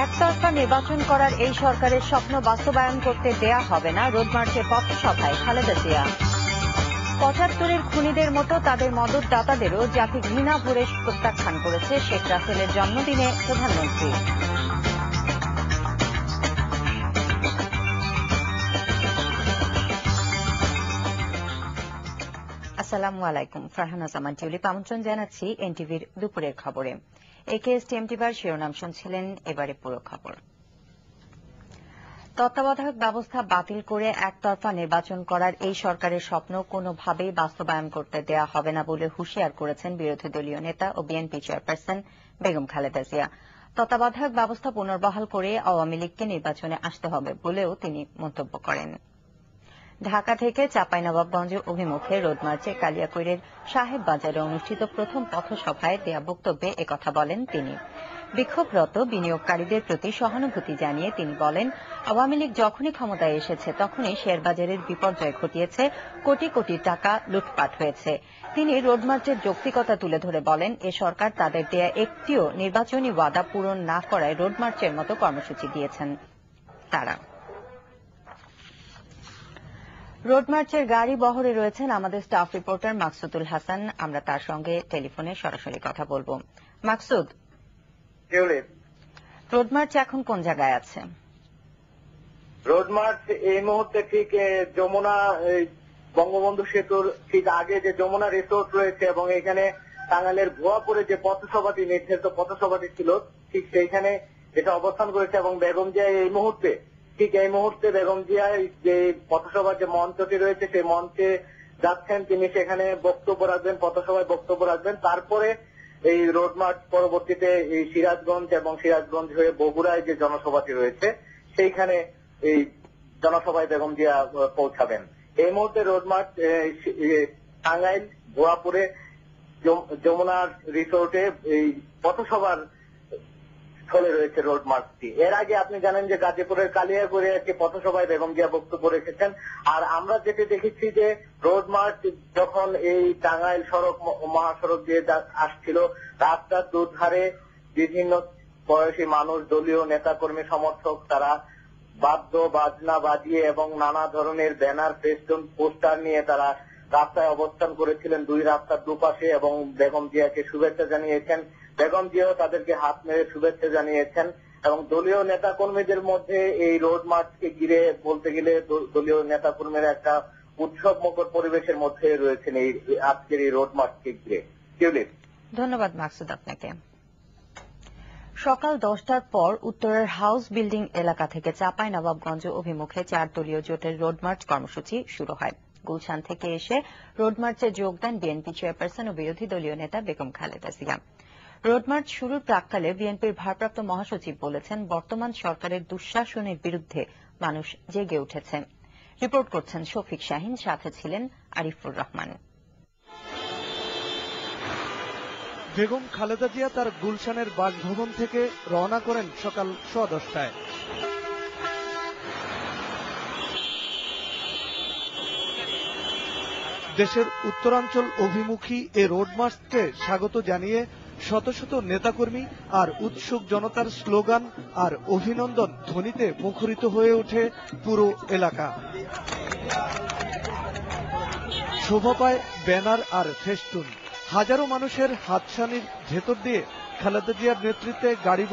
একতরফা নির্বাচন করার এই সরকারের স্বপ্ন বাস্তবায়ন করতে দেয়া হবে না, রোড মার্চের পথসভায় খালেদা জিয়া। ৭৫-এর খুনিদের মতো তাদের মদতদাতাদেরও জাতি ঘৃণা ভরে প্রত্যাখ্যান করেছে শেখ রাসেলের জন্মদিনে প্রধানমন্ত্রী। আসসালামু আলাইকুম, ফারহানা জামান টিউলিপ আমন্ত্রণ জানাচ্ছি এনটিভির দুপুরের খবরে। একেএসটিএমটিভার শিরোনাম শুনছিলেন, এবারে পুরো খবর। তত্ত্বাবধায়ক ব্যবস্থা বাতিল করে একতরফা নির্বাচন করার এই সরকারের স্বপ্ন কোনোভাবেই বাস্তবায়ন করতে দেয়া হবে না বলে হুঁশিয়ার করেছেন বিরোধী দলীয় নেতা ও বিএনপি চেয়ারপারসন বেগম খালেদা জিয়া। তত্ত্বাবধায়ক ব্যবস্থা পুনর্বহাল করে আওয়ামী লীগকে নির্বাচনে আসতে হবে বলেও তিনি মন্তব্য করেন। ঢাকা থেকে চাঁপাইনবাবগঞ্জ অভিমুখে রোড মার্চে কালিয়াকৈরের সাহেব বাজারে অনুষ্ঠিত প্রথম পথসভায় দেয়া বক্তব্যে একথা বলেন তিনি। বিক্ষোভরত বিনিয়োগকারীদের প্রতি সহানুভূতি জানিয়ে তিনি বলেন, আওয়ামী লীগ যখনই ক্ষমতায় এসেছে তখনই শেয়ারবাজারের বিপর্যয় ঘটিয়েছে, কোটি কোটি টাকা লুটপাট হয়েছে। তিনি রোড মার্চের যৌক্তিকতা তুলে ধরে বলেন, এ সরকার তাদের দেয়া একটিও নির্বাচনী ওয়াদা পূরণ না করায় রোড মার্চের মতো কর্মসূচি দিয়েছেন তারা। রোড মার্চের গাড়ি বহরে রয়েছেন আমাদের স্টাফ রিপোর্টার মাকসুদুল হাসান। আমরা তার সঙ্গে টেলিফোনে সরাসরি কথা বলবো। মাকসুদ, রোড মার্চ এখন কোন জায়গায় আছে? রোড মার্চ এই মুহূর্তে ঠিক যমুনা বঙ্গবন্ধু সেতুর ঠিক আগে যে যমুনা রিসোর্ট রয়েছে এবং এখানে টাঙ্গাইলের ভুয়াপুরে যে পথসভাটি নির্ধারিত পথসভাটি ছিল ঠিক সেইখানে এটা অবস্থান করেছে এবং বেগম জিয়া এই মুহূর্তে বেগম জিয়া যে পথসভার যে মঞ্চটি রয়েছে সেই মঞ্চে যাচ্ছেন। তিনি সেখানে বক্তব্য রাখবেন, পথসভায় বক্তব্য রাখবেন। তারপরে এই রোড মার্চ পরবর্তীতে এই সিরাজগঞ্জ এবং সিরাজগঞ্জ হয়ে বগুড়ায় যে জনসভাটি রয়েছে সেইখানে এই জনসভায় বেগম জিয়া পৌঁছাবেন। এই মুহূর্তে রোড মার্চ টাঙ্গাইল ভুয়াপুরে যমুনার রিসোর্টে এই পথসভার স্থলে রয়েছে রোড মার্চটি। এর আগে আপনি জানেন যে গাজীপুরের কালিয়াকৈরে একটি পথসভায় বেগম জিয়া বক্তব্য রেখেছেন। আর আমরা যেটি দেখেছি যে রোড মার্চ যখন এই টাঙ্গাইল মহাসড়ক দিয়ে আসছিল, রাস্তার দুধারে বিভিন্ন বয়সী মানুষ, দলীয় নেতাকর্মী, সমর্থক তারা বাদ্য বাজনা বাজিয়ে এবং নানা ধরনের ব্যানার, ফেস্টুন, পোস্টার নিয়ে তারা রাস্তায় অবস্থান করেছিলেন দুই রাস্তার দুপাশে এবং বেগম জিয়াকে শুভেচ্ছা জানিয়েছেন। বেগম জিয়াও তাদেরকে হাত মেরে শুভেচ্ছা জানিয়েছেন এবং দলীয় নেতাকর্মীদের মধ্যে এই রোড মার্চকে ঘিরে বলতে গেলে দলীয় নেতাকর্মীরা একটা উৎসব মুখর পরিবেশের মধ্যে রয়েছেন এই আজকের এই রোড মার্চকে ঘিরে। ধন্যবাদ মাকসুদ আপনাকে। সকাল 10টার পর উত্তরের হাউস বিল্ডিং এলাকা থেকে চাঁপাইনবাবগঞ্জ অভিমুখে 4 দলীয় জোটের রোড মার্চ কর্মসূচি শুরু হয়। গুলশান থেকে এসে রোড মার্চে যোগ দেন বিএনপি চেয়ারপারসন ও বিরোধী দলীয় নেতা বেগম খালেদা জিয়া। রোড মার্চ শুরুর প্রাক্কালে বিএনপির ভারপ্রাপ্ত মহাসচিব বলেছেন, বর্তমান সরকারের দুঃশাসনের বিরুদ্ধে মানুষ জেগে উঠেছে। রিপোর্ট করছেন শফিক শাহিন, সাথে ছিলেন আরিফুর রহমান। বেগম খালেদা জিয়া তার গুলশানের বাসভবন থেকে রওনা করেন সকাল 10:15টায়। দেশের উত্তরাঞ্চল অভিমুখী এ রোড মার্চকে স্বাগত জানিয়ে শত শত নেতাকর্মী আর উৎসুক জনতার স্লোগান আর অভিনন্দন ধ্বনিতে মুখরিত হয়ে ওঠে পুরো এলাকা। শোভা পায় ব্যানার আর ফেস্টুন। হাজারো মানুষের হাতছানির ভেতর দিয়ে খালেদা জিয়ার নেতৃত্বে গাড়ি